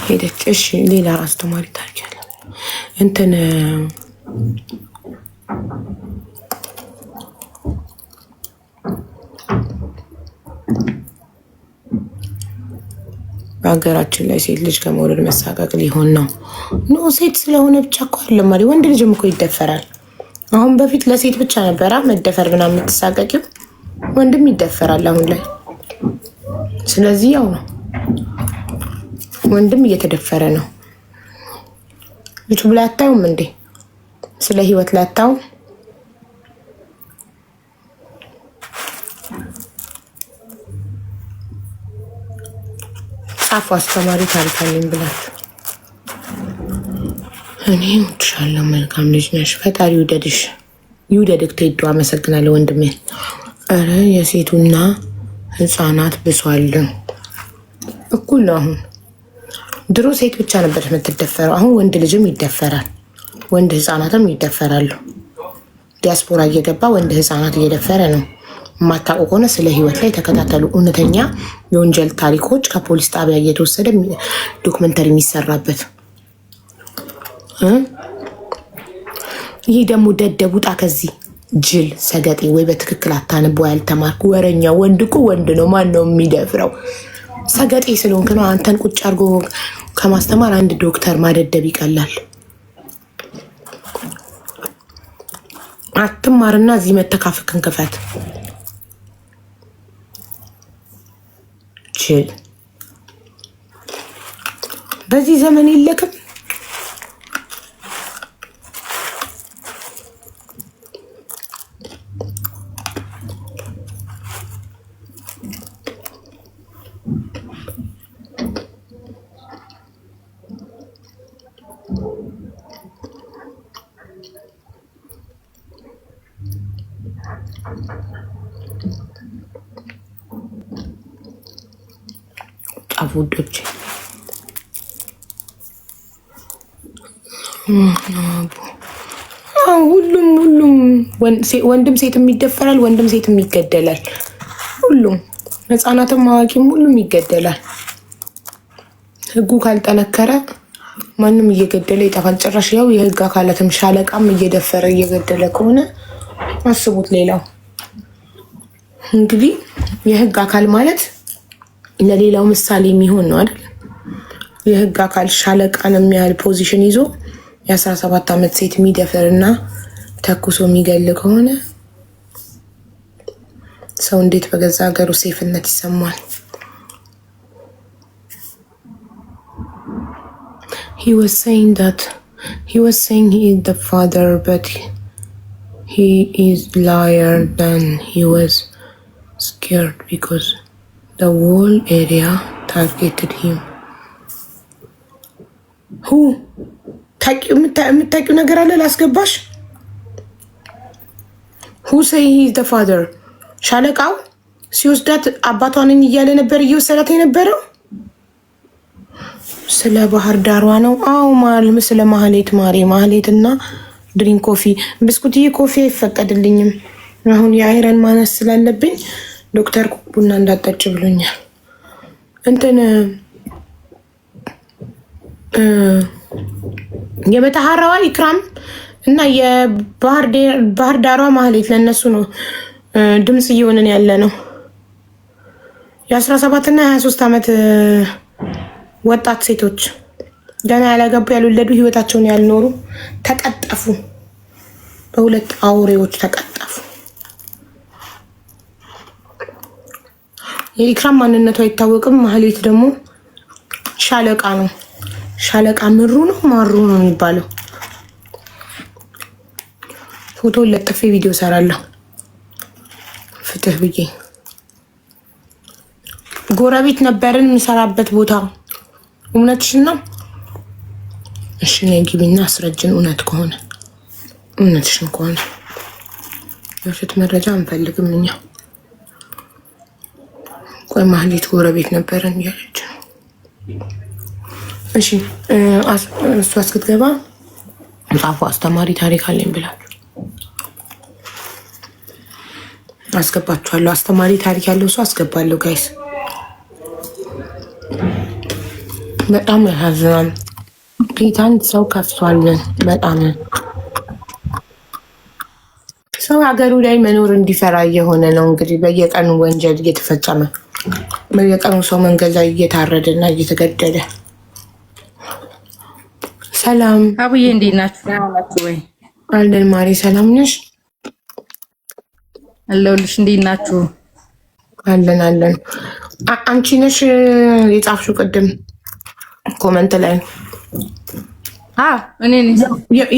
ሄደች። እሺ ሌላ አስተማሪ ታሪክ አለ እንትን በሀገራችን ላይ ሴት ልጅ ከመውለድ መሳቀቅ ሊሆን ነው። ኖ ሴት ስለሆነ ብቻ እኮ አይደለም ማለት ወንድ ልጅም እኮ ይደፈራል። አሁን በፊት ለሴት ብቻ ነበራ መደፈር ምናምን የምትሳቀቂው፣ ወንድም ይደፈራል አሁን ላይ። ስለዚህ ያው ነው፣ ወንድም እየተደፈረ ነው። ዩቱብ ላይ አታዩም እንዴ? ስለ ህይወት ላይ አታዩም? ጻፉ አስተማሪ ታሪክ አለኝ ብላችሁ። እኔ እወድሻለሁ፣ መልካም ልጅ ነሽ፣ ፈጣሪ ይውደድሽ፣ ይውደድክ። ቴዶ አመሰግናለሁ ወንድሜ። ኧረ የሴቱና ህፃናት ብሷል። እኩል ነው አሁን። ድሮ ሴት ብቻ ነበር የምትደፈረው፣ አሁን ወንድ ልጅም ይደፈራል፣ ወንድ ህፃናትም ይደፈራሉ። ዲያስፖራ እየገባ ወንድ ህፃናት እየደፈረ ነው። የማታውቁ ከሆነ ስለ ህይወት ላይ ተከታተሉ። እውነተኛ የወንጀል ታሪኮች ከፖሊስ ጣቢያ እየተወሰደ ዶክመንተሪ የሚሰራበት። ይህ ደግሞ ደደብ ውጣ ከዚህ ጅል ሰገጤ። ወይ በትክክል አታንቦ ያልተማርኩ ወረኛ። ወንድ እኮ ወንድ ነው። ማን ነው የሚደፍረው? ሰገጤ ስለሆንክ ነው። አንተን ቁጭ አድርጎ ከማስተማር አንድ ዶክተር ማደደብ ይቀላል። አትማርና እዚህ መተካፍክን ክፈት። ችል በዚህ ዘመን የለክም። ውዶች ሁሉም ወንድም ሴትም ይደፈራል፣ ወንድም ሴትም ይገደላል። ሁሉም ህፃናትም አዋቂም ሁሉም ይገደላል። ህጉ ካልጠነከረ ማንም እየገደለ ይጠፋል። ጭራሽ ያው የህግ አካላትም ሻለቃም እየደፈረ እየገደለ ከሆነ አስቡት። ሌላው እንግዲህ የህግ አካል ማለት ለሌላው ምሳሌ የሚሆን ነው አይደል? የህግ አካል ሻለቃን የሚያህል ፖዚሽን ይዞ የ17 ዓመት ሴት የሚደፍርና ተኩሶ የሚገል ከሆነ ሰው እንዴት በገዛ ሀገሩ ሴፍነት ይሰማል? He was saying he is the father, but he is liar. Then he was scared because the whole area targeted him. Who? የምታውቂው ነገር አለ ላስገባሽ? Who say he is the father? ሻለቃው ሲወስዳት አባቷን እያለ ነበር እየወሰዳት የነበረው። ስለ ባህር ዳሯ ነው። አው ማልም ስለ ማህሌት እና ድሪንክ ኮፊ ብስኩትዬ ኮፊ አይፈቀድልኝም። አሁን የአይረን ማነስ ስላለብኝ ዶክተር ቡና እንዳጠጭ ብሎኛል። እንትን የበተሐራዋ ኢክራም እና የባህር ዳሯ ማህሌት ለነሱ ነው ድምጽ እየሆነን ያለ ነው። የ17 እና 23 ዓመት ወጣት ሴቶች ገና ያላገቡ ያልወለዱ ህይወታቸውን ያልኖሩ ተቀጠፉ። በሁለት አውሬዎች ተቀጠፉ። የኢክራም ማንነቷ አይታወቅም። ማህሌት ደግሞ ሻለቃ ነው። ሻለቃ ምሩ ነው ማሩ ነው የሚባለው። ፎቶ ለጥፌ ቪዲዮ ሰራለሁ። ፍትህ ብዬ ጎረቤት ነበርን የሚሰራበት ቦታ። እውነትሽን ነው? እሺ ነይ ግቢና አስረጅን። እውነትሽን ከሆነ የውሸት መረጃ አንፈልግም እኛ። ቆይ ማህሌት ጎረቤት ነበርን እያለች ነው። እሺ እሷ እስክትገባ ጻፉ። አስተማሪ ታሪክ አለኝ ብላችሁ አስገባችኋለሁ። አስተማሪ ታሪክ ያለው ሰው አስገባለሁ ጋይስ። በጣም ያሳዝናል። ጌታን ሰው ከፍቷልን። በጣም ሰው ሀገሩ ላይ መኖር እንዲፈራ እየሆነ ነው። እንግዲህ በየቀኑ ወንጀል እየተፈጸመ በየቀኑ ሰው መንገድ ላይ እየታረደ እና እየተገደለ። ሰላም አቡዬ እንዴት ናችሁ? ወይ አለን ማሪ ሰላም ነሽ? አለሁልሽ። እንዴት ናችሁ? አለን። አንቺ ነሽ የጻፍሽው ቅድም ኮመንት ላይ? እኔ ነኝ።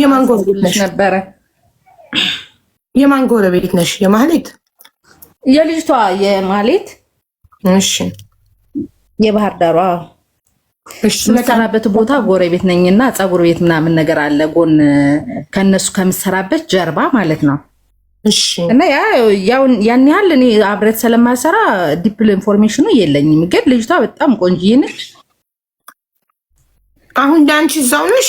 የማን ጎረቤት ነሽ? ነበረ የማን ጎረቤት ነሽ? የማህሌት? የልጅቷ የማህሌት። እሺ የባህር ዳሯ የምሰራበት ቦታ ጎረቤት ነኝና ፀጉር ቤት ምናምን ነገር አለ ጎን ከነሱ ከምሰራበት ጀርባ ማለት ነው። እሺ እና ያን ያህል እኔ አብረት ስለማሰራ ዲፕል ኢንፎርሜሽኑ የለኝም፣ ግን ልጅቷ በጣም ቆንጆዬ ነች። አሁን ዳንቺ እዛው ነሽ?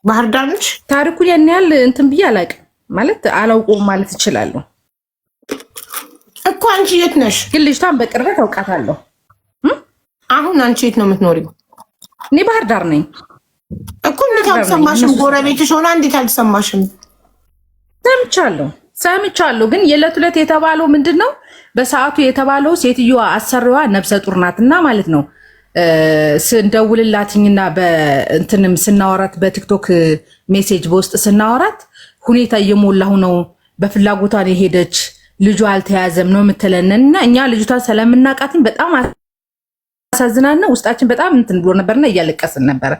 ባህር ዳር ነሽ? ታሪኩን ያን ያህል እንትን ብዬ አላውቅም ማለት አላውቀውም ማለት እችላለሁ እኮ። አንቺ የት ነሽ? ግን ልጅቷን በቅርበት አውቃታለሁ። አሁን አንቺ የት ነው የምትኖሪው? እኔ ባህር ዳር ነኝ እኮ። እንዴት አልሰማሽም? ጎረቤትሽ ሆና እንዴት አልሰማሽም? ሰምቻለሁ። ግን የዕለት ዕለት የተባለው ምንድነው? በሰዓቱ የተባለው ሴትዮዋ አሰሪዋ ነብሰ ጡር ናትና ማለት ነው። ስንደውልላትኝና በእንትንም ስናወራት በቲክቶክ ሜሴጅ በውስጥ ስናወራት ሁኔታ እየሞላሁ ነው፣ በፍላጎቷን የሄደች ልጇ አልተያዘም ነው የምትለንና እኛ ልጅቷን ስለምናውቃትኝ በጣም አሳዝናና ውስጣችን በጣም እንትን ብሎ ነበርና እያለቀስን ነበረ።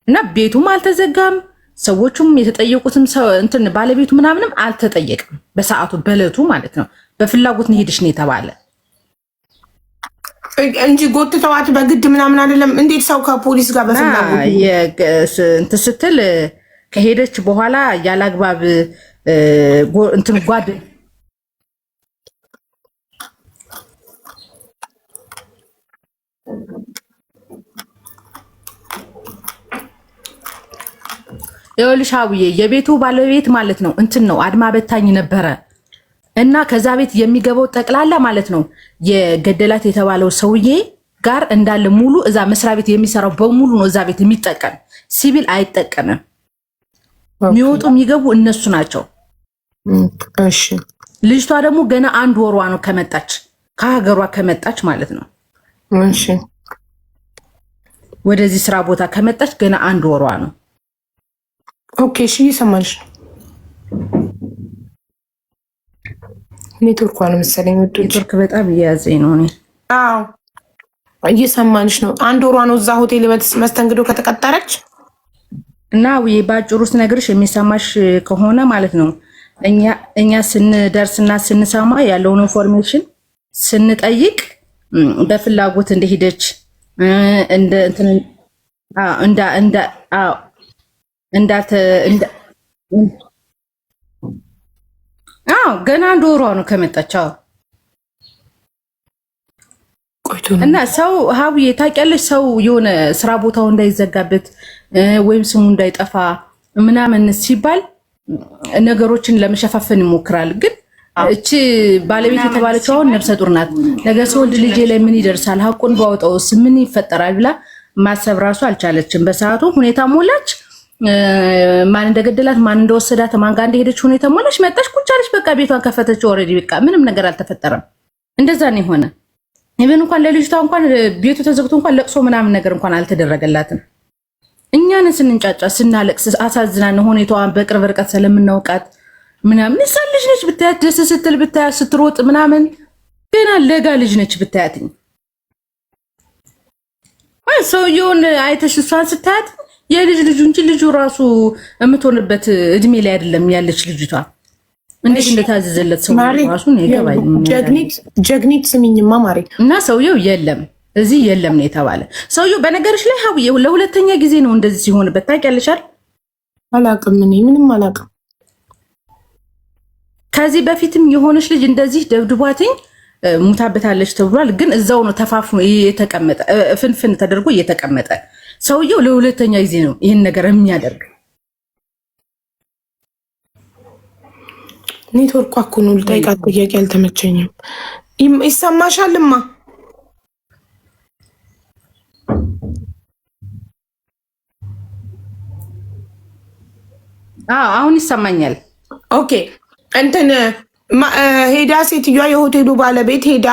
እና ቤቱም አልተዘጋም፣ ሰዎቹም የተጠየቁትም እንትን ባለቤቱ ምናምንም አልተጠየቅም። በሰዓቱ በእለቱ ማለት ነው። በፍላጎት ነው ሄድሽ ነው የተባለ እንጂ ጎትተዋት በግድ ምናምን አይደለም። እንዴት ሰው ከፖሊስ ጋር በፍላጎት እንትን ስትል ከሄደች በኋላ ያላግባብ እንትን ጓድ የልሻውዬ የቤቱ ባለቤት ማለት ነው እንትን ነው አድማ በታኝ ነበረ እና ከዛ ቤት የሚገባው ጠቅላላ ማለት ነው የገደላት የተባለው ሰውዬ ጋር እንዳለ ሙሉ እዛ መስሪያ ቤት የሚሰራው በሙሉ ነው እዛ ቤት የሚጠቀም፣ ሲቪል አይጠቀምም። የሚወጡ የሚገቡ እነሱ ናቸው። እሺ ልጅቷ ደግሞ ገና አንድ ወሯ ነው ከመጣች ከሀገሯ ከመጣች ማለት ነው። እሺ ወደዚህ ስራ ቦታ ከመጣች ገና 1 ወሯ ነው። ኦኬ እሺ እየሰማንሽ ኔትወርክ ነው መሰለኝ ወጥቶ ኔትወርክ በጣም እየያዘኝ ነው። አዎ እየሰማንሽ ነው። 1 ወሯ ነው እዛ ሆቴል መስተንግዶ ከተቀጠረች እና ባጭሩ ውስጥ ነገርሽ የሚሰማሽ ከሆነ ማለት ነው እኛ ስንደርስና ስንሰማ ያለውን ኢንፎርሜሽን ስንጠይቅ በፍላጎት እንደሄደች ገና 1 ወሯ ነው ከመጣች። እና ሰው ሀቡዬ ታውቂያለሽ፣ ሰው የሆነ ስራ ቦታው እንዳይዘጋበት ወይም ስሙ እንዳይጠፋ ምናምን ሲባል ነገሮችን ለመሸፋፈን ይሞክራል። ግን እቺ ባለቤት የተባለችው አሁን ነፍሰ ጡር ናት። ነገ ስወልድ ልጄ ላይ ምን ይደርሳል፣ ሀቁን ባወጣውስ ምን ይፈጠራል ብላ ማሰብ ራሱ አልቻለችም። በሰዓቱ ሁኔታ ሞላች። ማን እንደገደላት ማን እንደወሰዳት ማን ጋር እንደሄደች ሁኔታ ሞላች። መጣች፣ ቁጭ አለች፣ በቃ ቤቷን ከፈተች። ኦልሬዲ በቃ ምንም ነገር አልተፈጠረም። እንደዛ ነው የሆነ። ኢቨን እንኳን ለልጅቷ እንኳን ቤቱ ተዘግቶ እንኳን ለቅሶ ምናምን ነገር እንኳን አልተደረገላትም። እኛን ስንንጫጫ ስናለቅስ አሳዝናን ሁኔታዋን በቅርብ ርቀት ስለምናውቃት ምናምን እሷ ልጅ ነች ብታያት፣ ደስ ስትል ብታያት፣ ስትሮጥ ምናምን ገና ለጋ ልጅ ነች ብታያት። ሰውየውን አይተሽ እሷን ስታያት የልጅ ልጁ እንጂ ልጁ ራሱ የምትሆንበት እድሜ ላይ አይደለም ያለች ልጅቷ። እንዴት እንደታዘዘለት ሰው ራሱ ነው ይገባኝ። ጀግኒት ስሚኝማ ማሪ እና ሰውየው የለም እዚህ የለም ነው የተባለ። ሰውየው በነገርሽ ላይ ሀቡዬ ለሁለተኛ ጊዜ ነው እንደዚህ ሲሆንበት ታውቂያለሽ አይደል? አላውቅም፣ እኔ ምንም አላውቅም። ከዚህ በፊትም የሆነች ልጅ እንደዚህ ደብድቧትኝ ሙታበታለች ተብሏል። ግን እዛው ነው ተፋፍኖ የተቀመጠ ፍንፍን ተደርጎ እየተቀመጠ። ሰውየው ለሁለተኛ ጊዜ ነው ይህን ነገር የሚያደርግ። ኔትወርክ እኮ ነው። ልጠይቃት ጥያቄ አልተመቸኝም። ይሰማሻልማ? አሁን ይሰማኛል። ኦኬ እንትን ሄዳ ሴትዮዋ የሆቴሉ ባለቤት ሄዳ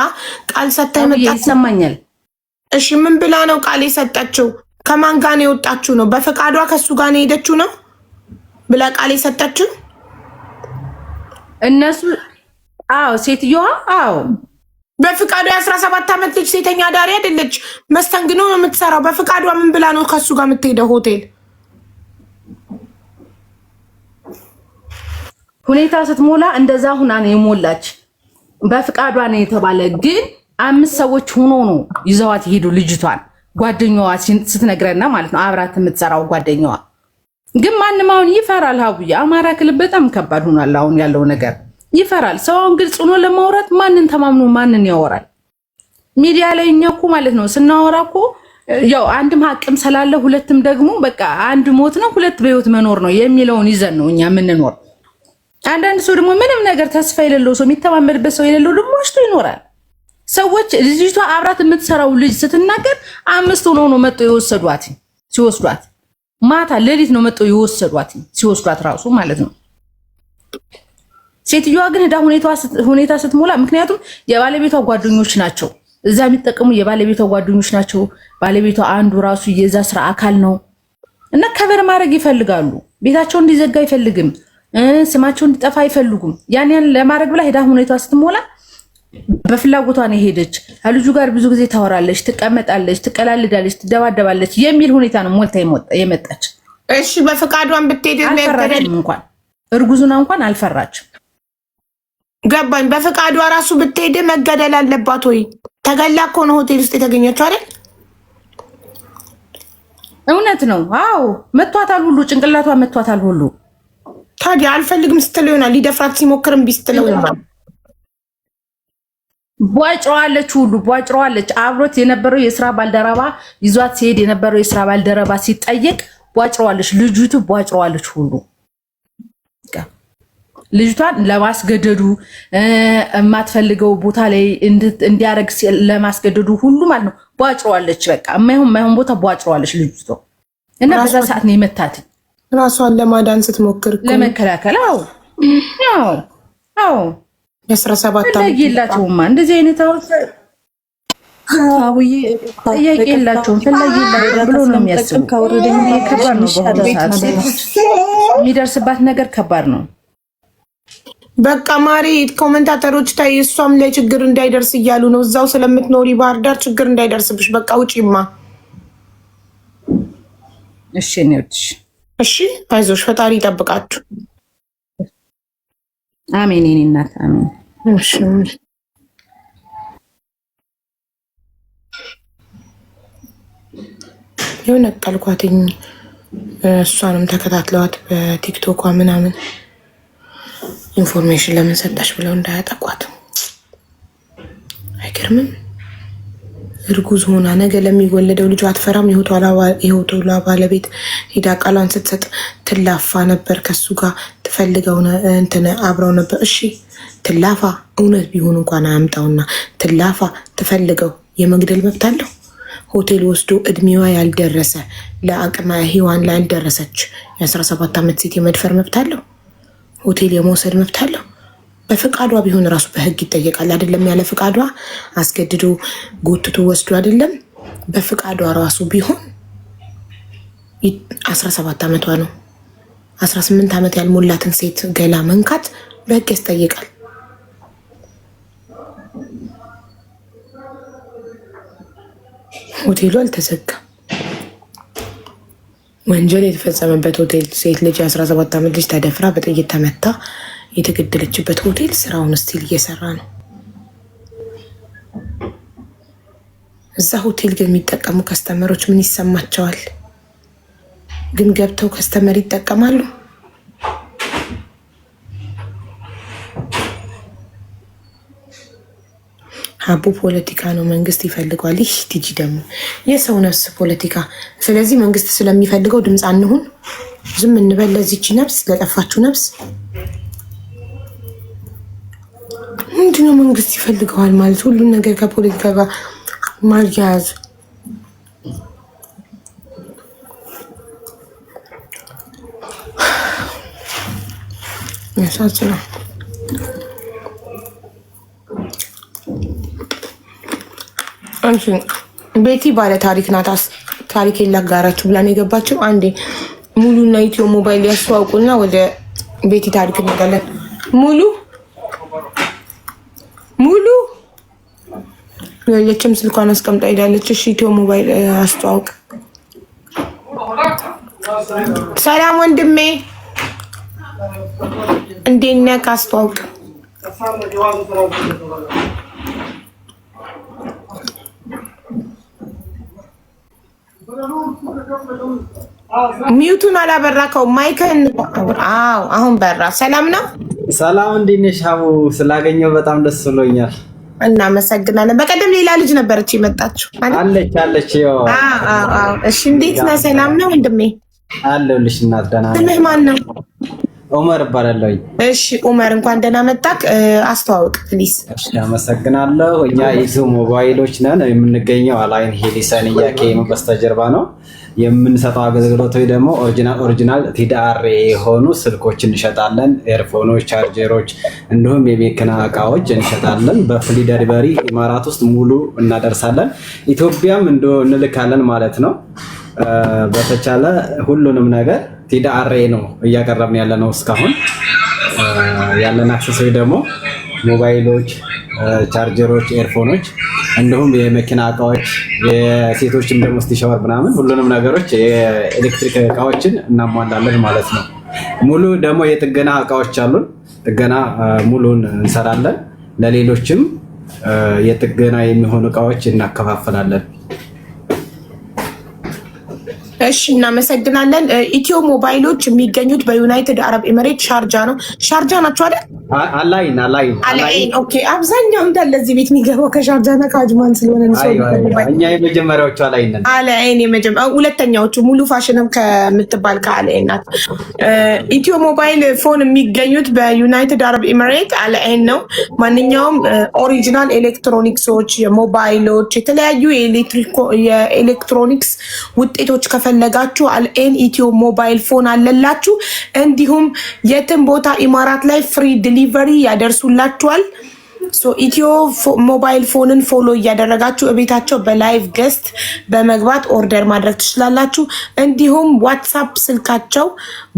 ቃል ሰጥታ መጣች። ይሰማኛል። እሺ ምን ብላ ነው ቃል የሰጠችው? ከማን ጋር ነው የወጣችው? ነው በፈቃዷ ከሱ ጋር ነው የሄደችው ነው ብላ ቃል የሰጠችው? እነሱ ሴትዮዋ በፍቃዷ የ17 ዓመት ልጅ ሴተኛ ዳሪ አይደለች፣ መስተንግዶ ነው የምትሰራው። በፍቃዷ ምን ብላ ነው ከሱ ጋር የምትሄደው ሆቴል? ሁኔታ ስትሞላ እንደዛ ሁና ነው የሞላች። በፍቃዷ ነው የተባለ። ግን 5 ሰዎች ሆኖ ነው ይዘዋት ይሄዱ ልጅቷን። ጓደኛዋ ስትነግረና ማለት ነው አብራት የምትሰራው ጓደኛዋ። ግን ማንም አሁን ይፈራል። ሀቡዬ አማራ ክልል በጣም ከባድ ሆኗል አሁን ያለው ነገር። ይፈራል ሰው። አሁን ግልጽ ሆኖ ለማውራት ማንን ተማምኖ ማንን ያወራል? ሚዲያ ላይ እኛ እኮ ማለት ነው ስናወራ እኮ ያው አንድም ሀቅም ስላለ ሁለትም ደግሞ በቃ አንድ ሞት ነው 2 በህይወት መኖር ነው የሚለውን ይዘን ነው እኛ የምንኖር። አንዳንድ ሰው ደግሞ ምንም ነገር ተስፋ የሌለው ሰው የሚተማመንበት ሰው የሌለው ደግሞ አሽቶ ይኖራል። ሰዎች ልጅቷ አብራት የምትሰራው ልጅ ስትናገር 5 ሆኖ ነው መጥቶ የወሰዷት። ሲወስዷት ማታ ሌሊት ነው መጥቶ የወሰዷት ሲወስዷት ራሱ ማለት ነው። ሴትዮዋ ግን ሄዳ ሁኔታ ስትሞላ፣ ምክንያቱም የባለቤቷ ጓደኞች ናቸው እዛ የሚጠቀሙ የባለቤቷ ጓደኞች ናቸው። ባለቤቷ አንዱ ራሱ የዛ ስራ አካል ነው እና ከበር ማድረግ ይፈልጋሉ። ቤታቸው እንዲዘጋ አይፈልግም። ስማቸው እንዲጠፋ አይፈልጉም። ያን ለማድረግ ብላ ሄዳ ሁኔታ ስትሞላ በፍላጎቷ ነው ሄደች። ከልጁ ጋር ብዙ ጊዜ ታወራለች፣ ትቀመጣለች፣ ትቀላልዳለች፣ ትደባደባለች የሚል ሁኔታ ነው ሞልታ የመጣች። እሺ በፍቃዷን ብትሄድ እንኳን እርጉዙና እንኳን አልፈራችም። ገባኝ። በፍቃዷ ራሱ ብትሄድ መገደል አለባት ወይ? ተገላ እኮ ነው ሆቴል ውስጥ የተገኘችው አይደል? እውነት ነው። አዎ መቷታል፣ ሁሉ ጭንቅላቷ መቷታል ሁሉ። ታዲያ አልፈልግም ስትለው ይሆናል። ሊደፍራት ሲሞክርም ቢስትለው ይሆናል። ቧጭረዋለች፣ ሁሉ ቧጭረዋለች። አብሮት የነበረው የስራ ባልደረባ ይዟት ሲሄድ የነበረው የስራ ባልደረባ ሲጠየቅ ቧጭረዋለች፣ ልጅቱ ቧጭረዋለች ሁሉ። ልጅቷን ለማስገደዱ የማትፈልገው ቦታ ላይ እንዲያረግ ለማስገደዱ ሁሉ ማለት ነው ቧጭረዋለች። በቃ የማይሆን ቦታ ቧጭረዋለች ልጅቷ እና በዛ ሰዓት ነው የመታት። ራሷን ለማዳን ስትሞክር ለመከላከል። አዎ የ17 ዓመት የላቸውማ እንደዚህ አይነት አቡዬ ጥያቄ የላቸውም ፈላጊ የላቸውም ብሎ ነው የሚያስቡ። ከባድ ነው በአሁኑ ሰዓት የሚደርስባት ነገር ከባድ ነው። በቃ ማሪ ኮሜንታተሮች ታይ እሷም ላይ ችግር እንዳይደርስ እያሉ ነው። እዛው ስለምትኖሪ ባህር ዳር ችግር እንዳይደርስብሽ በቃ ውጪማ። እሺ ነውሽ። እሺ አይዞሽ፣ ፈጣሪ ይጠብቃችሁ። አሜን የኔ እናት አሜን። እሺ የሆነ ቀልኳትኝ እሷንም ተከታትለዋት በቲክቶኳ ምናምን ኢንፎርሜሽን ለምን ሰጠሽ ብለው እንዳያጠቋት። አይገርምም? እርጉዝ ሆና ነገ ለሚወለደው ልጇ አትፈራም? የሆቴሏ ባለቤት ሄዳ ቃሏን ስትሰጥ ትላፋ ነበር ከሱ ጋር ትፈልገው እንትን አብረው ነበር። እሺ ትላፋ፣ እውነት ቢሆን እንኳን አያምጣውና ትላፋ፣ ትፈልገው የመግደል መብት አለው? ሆቴል ወስዶ እድሜዋ ያልደረሰ ለአቅመ ሔዋን ላይ ያልደረሰች የ17 ዓመት ሴት የመድፈር መብት አለው? ሆቴል የመውሰድ መብት አለው? በፍቃዷ ቢሆን ራሱ በህግ ይጠየቃል አይደለም? ያለ ፍቃዷ አስገድዶ ጎትቶ ወስዶ አይደለም? በፍቃዷ ራሱ ቢሆን 17 ዓመቷ ነው። 18 ዓመት ያልሞላትን ሴት ገላ መንካት በህግ ያስጠይቃል። ሆቴሉ አልተዘጋም። ወንጀል የተፈጸመበት ሆቴል ሴት ልጅ 17 ዓመት ልጅ ተደፍራ በጥይት ተመታ የተገደለችበት ሆቴል ስራውን ስቲል እየሰራ ነው። እዛ ሆቴል ግን የሚጠቀሙ ከስተመሮች ምን ይሰማቸዋል? ግን ገብተው ከስተመር ይጠቀማሉ። አቡ ፖለቲካ ነው፣ መንግስት ይፈልገዋል። ይህ ቲጂ ደግሞ የሰው ነፍስ ፖለቲካ። ስለዚህ መንግስት ስለሚፈልገው ድምፅ አንሁን፣ ዝም እንበል ለዚች ነፍስ፣ ለጠፋችው ነፍስ። ምንድነው መንግስት ይፈልገዋል ማለት? ሁሉን ነገር ከፖለቲካ ጋር ማያያዝ ያሳዝናል። ቤቲ ባለ ታሪክ ናት። ታሪክ ላጋራችሁ ብላን የገባችው። አንዴ ሙሉና ኢትዮ ሞባይል ያስተዋውቁና ወደ ቤቲ ታሪክ እንሄዳለን። ሙሉ የለችም፣ ስልኳን አስቀምጣ ሄዳለች። እሺ ኢትዮ ሞባይል አስተዋውቅ። ሰላም ወንድሜ እንዴት ነህ? አስተዋውቅ። ሚዩቱን አላበራከው ማይክን። አዎ አሁን በራ። ሰላም ነው? ሰላም እንዴት ነሽ? ሀቡ ስላገኘው በጣም ደስ ብሎኛል። እናመሰግናለን። በቀደም ሌላ ልጅ ነበረች የመጣችው አለች። እሺ እንዴት ነህ? ሰላም ነው ወንድሜ? አለሁልሽ እናት። ደህና ነኝ። ስምህ ማን ነው? ኡመር እባላለሁ። እሺ ኡመር እንኳን ደህና መጣክ። አስተዋውቅ ፕሊዝ። እሺ አመሰግናለሁ። እኛ ኢትዮ ሞባይሎች ነን። የምንገኘው አላይን ሄሊሰንያ ኬም በስተጀርባ ነው። የምንሰጠው አገልግሎቶች ደግሞ ኦሪጂናል ቲዲአር የሆኑ ስልኮች እንሸጣለን። ኤርፎኖች፣ ቻርጀሮች እንዲሁም የመኪና እቃዎች እንሸጣለን። በፍሪ ደሊቨሪ ኢማራት ውስጥ ሙሉ እናደርሳለን። ኢትዮጵያም እንልካለን ማለት ነው። በተቻለ ሁሉንም ነገር ቲዲአር ነው እያቀረብን ያለ ነው። እስካሁን ያለን አክሰሰሪ ደግሞ ሞባይሎች፣ ቻርጀሮች፣ ኤርፎኖች እንዲሁም የመኪና እቃዎች፣ የሴቶችም ደግሞ ስቲሻወር ምናምን ሁሉንም ነገሮች የኤሌክትሪክ እቃዎችን እናሟላለን ማለት ነው። ሙሉ ደግሞ የጥገና እቃዎች አሉን። ጥገና ሙሉን እንሰራለን። ለሌሎችም የጥገና የሚሆኑ እቃዎች እናከፋፍላለን። እሺ እናመሰግናለን። ኢትዮ ሞባይሎች የሚገኙት በዩናይትድ አረብ ኤሚሬት ሻርጃ ነው። ሻርጃ ናቸው አይደል? አላይን። ኦኬ። አብዛኛው እንዳለ እዚህ ቤት የሚገባው ከሻርጃና ከአጅማን ስለሆነ እኛ የመጀመሪያዎቹ አላይን ነን። አላይን ሁለተኛዎቹ ሙሉ ፋሽንም ከምትባል ከአላይን ናት። ኢትዮ ሞባይል ፎን የሚገኙት በዩናይትድ አረብ ኤሚሬት አላይን ነው። ማንኛውም ኦሪጂናል ኤሌክትሮኒክሶች፣ ሞባይሎች፣ የተለያዩ የኤሌክትሮኒክስ ውጤቶች ከፈለጋችሁ አልኤን ኢትዮ ሞባይል ፎን አለላችሁ። እንዲሁም የትም ቦታ ኢማራት ላይ ፍሪ ዲሊቨሪ ያደርሱላችኋል። ኢትዮ ሞባይል ፎንን ፎሎ እያደረጋችሁ እቤታቸው በላይቭ ገስት በመግባት ኦርደር ማድረግ ትችላላችሁ። እንዲሁም ዋትሳፕ ስልካቸው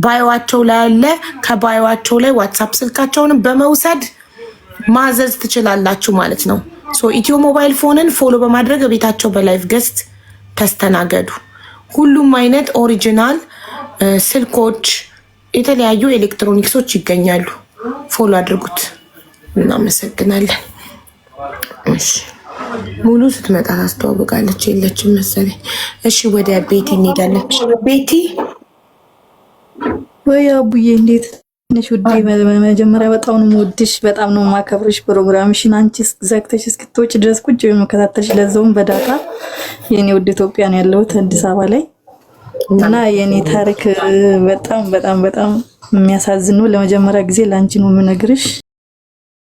ባዮዋቸው ላይ አለ። ከባዮዋቸው ላይ ዋትሳፕ ስልካቸውን በመውሰድ ማዘዝ ትችላላችሁ ማለት ነው። ኢትዮ ሞባይል ፎንን ፎሎ በማድረግ እቤታቸው በላይቭ ገስት ተስተናገዱ። ሁሉም አይነት ኦሪጂናል ስልኮች፣ የተለያዩ ኤሌክትሮኒክሶች ይገኛሉ። ፎሎ አድርጉት። እናመሰግናለን። እሺ ሙሉ ስትመጣ ታስተዋውቃለች። የለችም መሰለኝ። እሺ ወደ ቤቲ እንሄዳለን። ቤቲ ወይ አቡዬ እንዴት ነሽ ውዴ? በመጀመሪያ በጣም ነው የምወድሽ፣ በጣም ነው የማከብርሽ። ፕሮግራምሽን አንቺ ዘግተሽ እስክትወጪ ድረስ ቁጭ ብዬ መከታተልሽ፣ ለዛውም በዳታ የኔ ውድ ኢትዮጵያ ነው ያለሁት አዲስ አበባ ላይ እና የኔ ታሪክ በጣም በጣም በጣም የሚያሳዝን ነው። ለመጀመሪያ ጊዜ ላንቺ ነው የምነግርሽ።